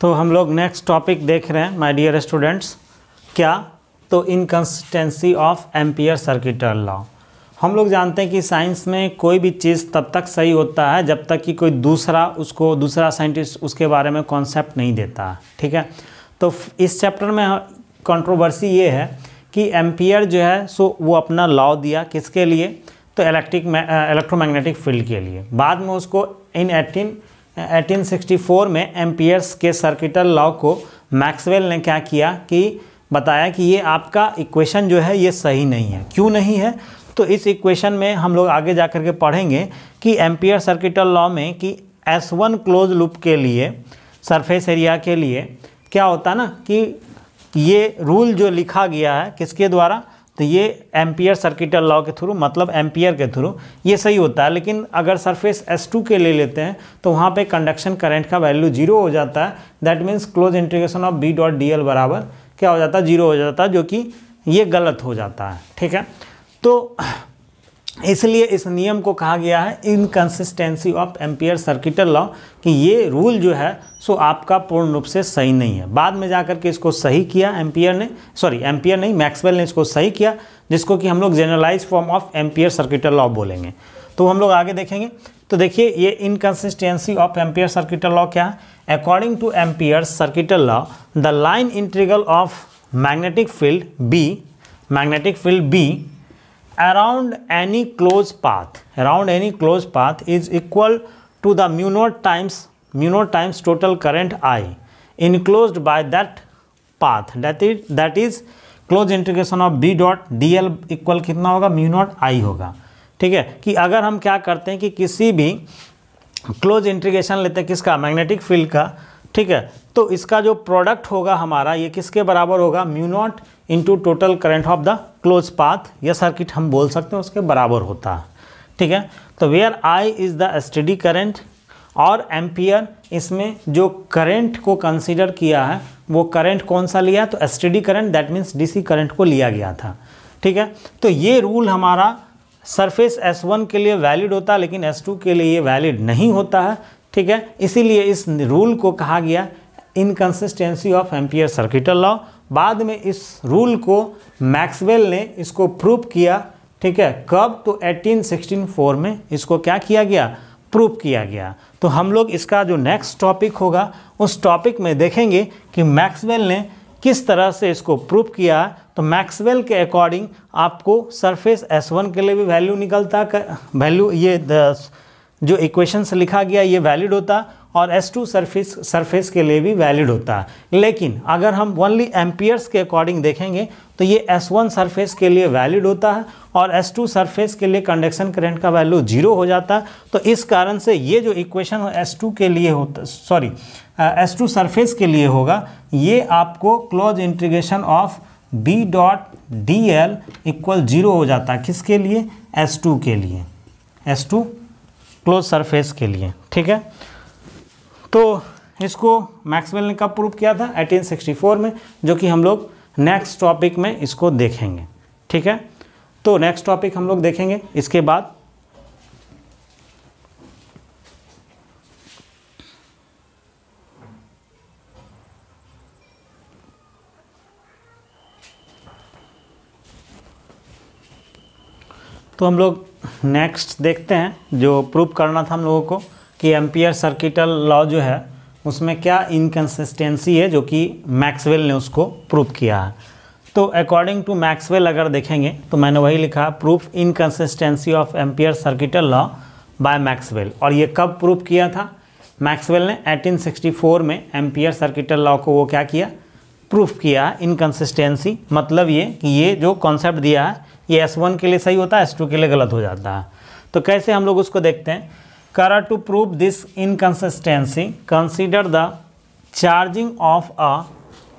तो हम लोग नेक्स्ट टॉपिक देख रहे हैं माय डियर स्टूडेंट्स। क्या? तो inconsistency of Ampere circuital law. हम लोग जानते हैं कि साइंस में कोई भी चीज़ तब तक सही होता है जब तक कि कोई दूसरा साइंटिस्ट उसके बारे में कॉन्सेप्ट नहीं देता है। ठीक है, तो इस चैप्टर में कंट्रोवर्सी ये है कि एम्पियर जो है सो वो अपना लॉ दिया किसके लिए, तो इलेक्ट्रोमैग्नेटिक फील्ड के लिए। बाद में उसको इन 1864 में एम्पियर्स के सर्किटल लॉ को मैक्सवेल ने क्या किया कि बताया कि ये आपका इक्वेशन जो है ये सही नहीं है। क्यों नहीं है? तो इस इक्वेशन में हम लोग आगे जा कर के पढ़ेंगे कि एम्पियर सर्किटल लॉ में कि S1 क्लोज लूप के लिए सरफेस एरिया के लिए क्या होता है ना कि ये रूल जो लिखा गया है किसके द्वारा, तो ये एम्पियर सर्किटल लॉ के थ्रू, मतलब एम्पियर के थ्रू ये सही होता है। लेकिन अगर सरफेस S2 के ले लेते हैं तो वहाँ पे कंडक्शन करंट का वैल्यू 0 हो जाता है। That means close integration of B.dl बराबर क्या हो जाता है, 0 हो जाता है, जो कि ये गलत हो जाता है। ठीक है, तो इसलिए इस नियम को कहा गया है inconsistency of Ampere circuital law, कि ये रूल जो है सो आपका पूर्ण रूप से सही नहीं है। बाद में जाकर के इसको सही किया मैक्सवेल ने इसको सही किया, जिसको कि हम लोग generalise form of Ampere circuital law बोलेंगे। तो हम लोग आगे देखेंगे। तो देखिए ये inconsistency of Ampere circuital law क्या है। According to Ampere circuital law the line integral of magnetic field B around any closed path is equal to the mu naught times total current I enclosed by that path, that is closed integration of B.dl equal कितना होगा, mu naught I होगा। ठीक है, कि अगर हम क्या करते हैं कि किसी भी क्लोज इंटीग्रेशन लेते हैं किसका, मैग्नेटिक फील्ड का। ठीक है, तो इसका जो प्रोडक्ट होगा हमारा ये किसके बराबर होगा, mu naught into total current of the close path या सर्किट हम बोल सकते हैं, उसके बराबर होता है। ठीक है, तो where I is the steady current और एम्पियर, इसमें जो करंट को कंसीडर किया है वो करंट कौन सा लिया, तो steady current, that means DC current को लिया गया था। ठीक है, तो ये रूल हमारा सरफेस S1 के लिए वैलिड होता है लेकिन S2 के लिए ये वैलिड नहीं होता है। ठीक है, इसीलिए इस रूल को कहा गया inconsistency of Ampere circuital law. बाद में इस रूल को मैक्सवेल ने इसको प्रूव किया। ठीक है, कब, तो 1864 में इसको क्या किया गया, प्रूव किया गया। तो हम लोग इसका जो नेक्स्ट टॉपिक होगा उस टॉपिक में देखेंगे कि मैक्सवेल ने किस तरह से इसको प्रूव किया। तो मैक्सवेल के अकॉर्डिंग आपको सरफेस S1 के लिए भी वैल्यू निकलता, वैल्यू ये जो इक्वेशन से लिखा गया ये वैलिड होता और S2 सरफेस के लिए भी वैलिड होता है। लेकिन अगर हम ओनली एम्पियर्स के अकॉर्डिंग देखेंगे तो ये S1 सरफेस के लिए वैलिड होता है और S2 सरफेस के लिए कंडक्शन करंट का वैल्यू 0 हो जाता है। तो इस कारण से ये जो इक्वेशन S2 के लिए होता, S2 सरफेस के लिए होगा, ये आपको close integration of B.dl equal 0 हो जाता है। किसके लिए, S2 के लिए, S2 क्लोज सरफेस के लिए। ठीक है, तो इसको मैक्सवेल ने कब प्रूव किया था, 1864 में, जो कि हम लोग नेक्स्ट टॉपिक में इसको देखेंगे। ठीक है, तो नेक्स्ट टॉपिक हम लोग देखेंगे इसके बाद। तो हम लोग नेक्स्ट देखते हैं जो प्रूव करना था हम लोगों को कि एम्पियर सर्किटल लॉ जो है उसमें क्या इनकंसिस्टेंसी है, जो कि मैक्सवेल ने उसको प्रूव किया है। तो अकॉर्डिंग टू मैक्सवेल अगर देखेंगे तो मैंने वही लिखा, proof inconsistency of Ampere circuital law by Maxwell. और ये कब प्रूव किया था, मैक्सवेल ने 1864 में एम्पियर सर्किटल लॉ को वो क्या किया, प्रूफ किया इनकंसिस्टेंसी। मतलब ये कि ये जो कॉन्सेप्ट दिया है ये S1 के लिए सही होता है, S2 के लिए गलत हो जाता है। तो कैसे हम लोग उसको देखते हैं। करा to prove this inconsistency consider the charging of a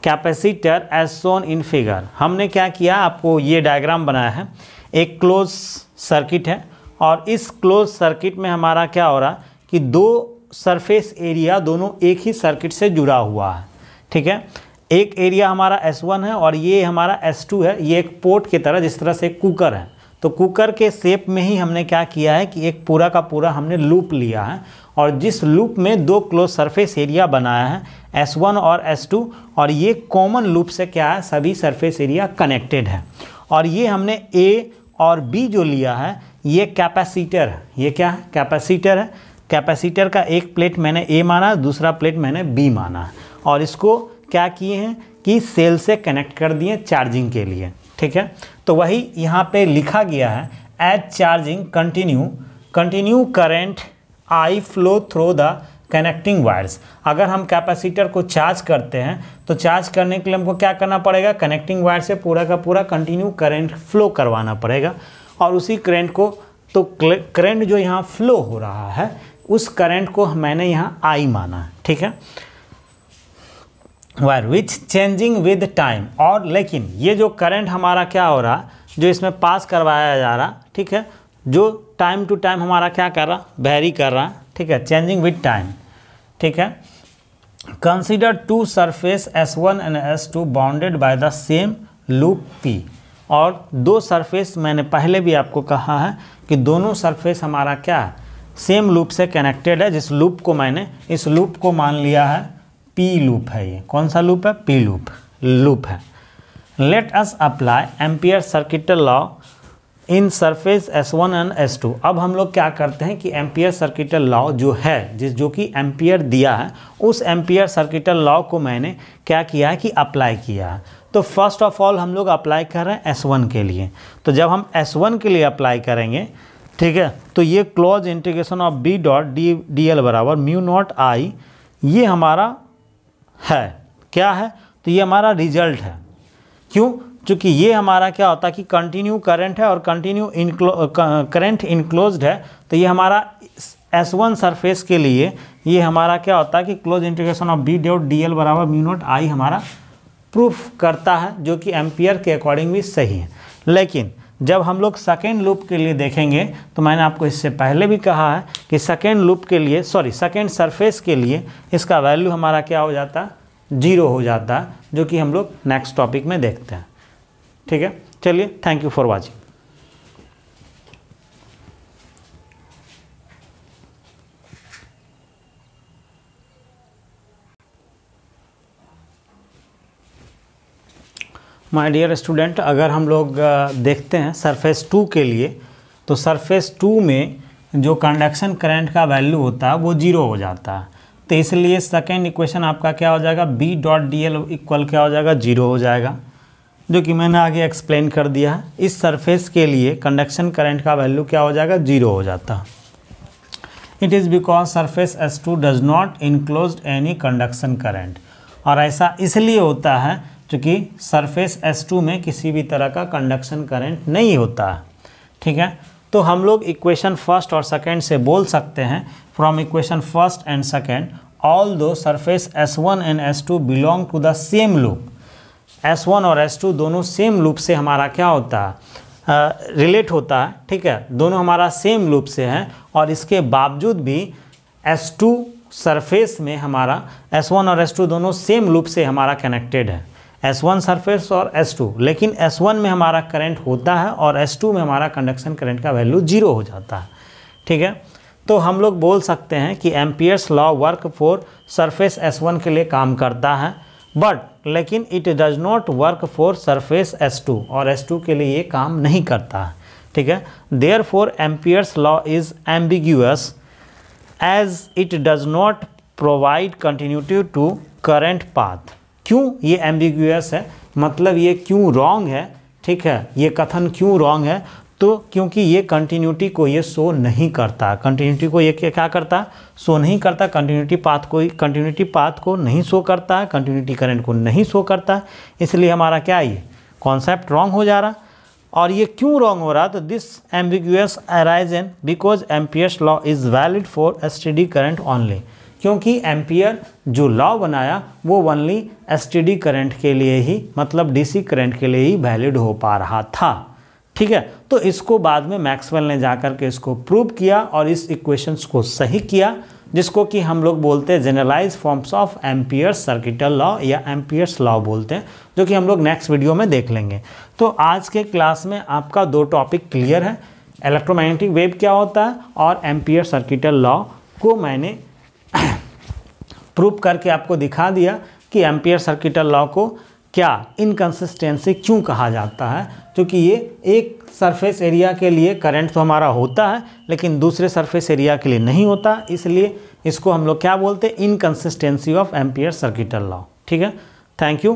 capacitor as shown in figure. हमने क्या किया, आपको ये डायग्राम बनाया है। एक क्लोज सर्किट है और इस क्लोज सर्किट में हमारा क्या हो रहा है कि दो सरफेस एरिया दोनों एक ही सर्किट से जुड़ा हुआ है। ठीक है, एक एरिया हमारा S1 है और ये हमारा S2 है। ये एक पोर्ट की तरह, जिस तरह से कुकर है तो कुकर के शेप में ही हमने क्या किया है कि एक पूरा का पूरा हमने लूप लिया है, और जिस लूप में दो क्लोज सरफेस एरिया बनाया है S1 और S2, और ये कॉमन लूप से क्या है, सभी सरफेस एरिया कनेक्टेड है। और ये हमने A और B जो लिया है ये कैपेसिटर है। ये क्या है, कैपेसिटर है। कैपेसिटर का एक प्लेट मैंने A माना, दूसरा प्लेट मैंने B माना है, और इसको क्या किए हैं कि सेल से कनेक्ट कर दिए चार्जिंग के लिए। ठीक है, तो वही यहाँ पे लिखा गया है, as charging continue current I flow through the connecting wires. अगर हम कैपेसिटर को चार्ज करते हैं तो चार्ज करने के लिए हमको क्या करना पड़ेगा, कनेक्टिंग वायर से पूरा का पूरा कंटिन्यू करंट फ्लो करवाना पड़ेगा, और उसी करंट को, तो करंट जो यहाँ फ्लो हो रहा है उस करंट को मैंने यहाँ I माना है। ठीक है, wire which changing with time. और लेकिन ये जो करंट हमारा क्या हो रहा, जो इसमें पास करवाया जा रहा, ठीक है, जो टाइम टू टाइम हमारा क्या कर रहा, वेरी कर रहा। ठीक है, चेंजिंग विद टाइम। ठीक है, consider two surface S1 and S2 bounded by the same loop P। और दो सरफेस मैंने पहले भी आपको कहा है कि दोनों सरफेस हमारा क्या है, सेम लूप से कनेक्टेड है। जिस लूप को मैंने, इस लूप को मान लिया है P लूप है। ये कौन सा लूप है, P लूप है। Let us apply ampere circuital law in surface S1 and S2। अब हम लोग क्या करते हैं कि एम्पियर सर्किटल लॉ जो है, जो कि एम्पियर दिया है, उस एम्पियर सर्किटल लॉ को मैंने क्या किया है कि अप्लाई किया है। तो फर्स्ट ऑफ ऑल हम लोग अप्लाई कर रहे हैं S1 के लिए। तो जब हम S1 के लिए अप्लाई करेंगे, ठीक है, तो ये close integration of B dot D L बराबर म्यू नॉट I, ये हमारा है, क्या है, तो ये हमारा रिजल्ट है। क्यों, चूँकि ये हमारा क्या होता है कि कंटिन्यू करंट है और कंटिन्यू करंट इनक्लोज्ड है, तो ये हमारा S1 सरफेस के लिए ये हमारा क्या होता है कि close integration of B dot D L बराबर म्यू नॉट I हमारा प्रूफ करता है, जो कि एम्पियर के अकॉर्डिंग भी सही है। लेकिन जब हम लोग सेकेंड लूप के लिए देखेंगे, तो मैंने आपको इससे पहले भी कहा है कि सेकेंड लूप के लिए, सेकेंड सरफेस के लिए इसका वैल्यू हमारा क्या हो जाता है, 0 हो जाता है, जो कि हम लोग नेक्स्ट टॉपिक में देखते हैं। ठीक है, चलिए, thank you for watching. My dear student, अगर हम लोग देखते हैं सरफेस 2 के लिए, तो सरफेस 2 में जो कंडक्शन करंट का वैल्यू होता है वो 0 हो जाता है। तो इसलिए सेकेंड इक्वेशन आपका क्या हो जाएगा, B dot D L equal क्या हो जाएगा, 0 हो जाएगा, जो कि मैंने आगे एक्सप्लेन कर दिया है। इस सरफेस के लिए कंडक्शन करंट का वैल्यू क्या हो जाएगा, 0 हो जाता है। It is because surface S2 does not enclose any conduction current. और ऐसा इसलिए होता है क्योंकि सरफेस S2 में किसी भी तरह का कंडक्शन करंट नहीं होता है। ठीक है, तो हम लोग इक्वेशन फर्स्ट और सेकेंड से बोल सकते हैं, from equation first and second, all two surface S1 and S2 belong to the same loop. S1 और S2 दोनों सेम लूप से हमारा क्या होता है, रिलेट होता है। ठीक है, दोनों हमारा सेम लूप से हैं, और इसके बावजूद भी S2 सरफेस में हमारा S1 और S2 दोनों सेम लूप से हमारा कनेक्टेड है, S1 सरफेस और S2। लेकिन S1 में हमारा करंट होता है और S2 में हमारा कंडक्शन करंट का वैल्यू 0 हो जाता है। ठीक है, तो हम लोग बोल सकते हैं कि Ampere's law work for surface S1 के लिए काम करता है, बट लेकिन it does not work for surface S2, और S2 के लिए ये काम नहीं करता है। ठीक है, therefore Ampere's law is ambiguous as it does not provide continuity to current path. क्यों ये एम्बिग्यूअस है, मतलब ये क्यों रॉन्ग है, ठीक है, ये कथन क्यों रॉन्ग है, तो क्योंकि ये कंटिन्यूटी को ये शो नहीं करता। कंटिन्यूटी को ये क्या करता है, शो नहीं करता। कंटिन्यूटी पाथ को नहीं शो करता है, कंटिन्यूटी करंट को नहीं शो करता है, इसलिए हमारा क्या ये कॉन्सेप्ट रॉन्ग हो जा रहा। और ये क्यों रॉन्ग हो रहा, तो this ambiguous arisen because Ampere's law is valid for STD current only. क्योंकि एम्पियर जो लॉ बनाया वो ओनली एसटीडी करंट के लिए ही, मतलब डीसी करंट के लिए ही वैलिड हो पा रहा था। ठीक है, तो इसको बाद में मैक्सवेल ने जाकर के इसको प्रूव किया और इस इक्वेशंस को सही किया, जिसको कि हम लोग बोलते हैं generalise forms of Ampere's circuital law या एम्पियर्स लॉ बोलते हैं, जो कि हम लोग नेक्स्ट वीडियो में देख लेंगे। तो आज के क्लास में आपका 2 टॉपिक क्लियर है, इलेक्ट्रोमैग्नेटिक वेव क्या होता है और एम्पियर सर्किटल लॉ को मैंने प्रूव करके आपको दिखा दिया कि एम्पियर सर्किटल लॉ को क्या इनकंसिस्टेंसी क्यों कहा जाता है, क्योंकि ये एक सरफेस एरिया के लिए करंट तो हमारा होता है लेकिन दूसरे सरफेस एरिया के लिए नहीं होता, इसलिए इसको हम लोग क्या बोलते हैं, inconsistency of Ampere circuital law. ठीक है, थैंक यू।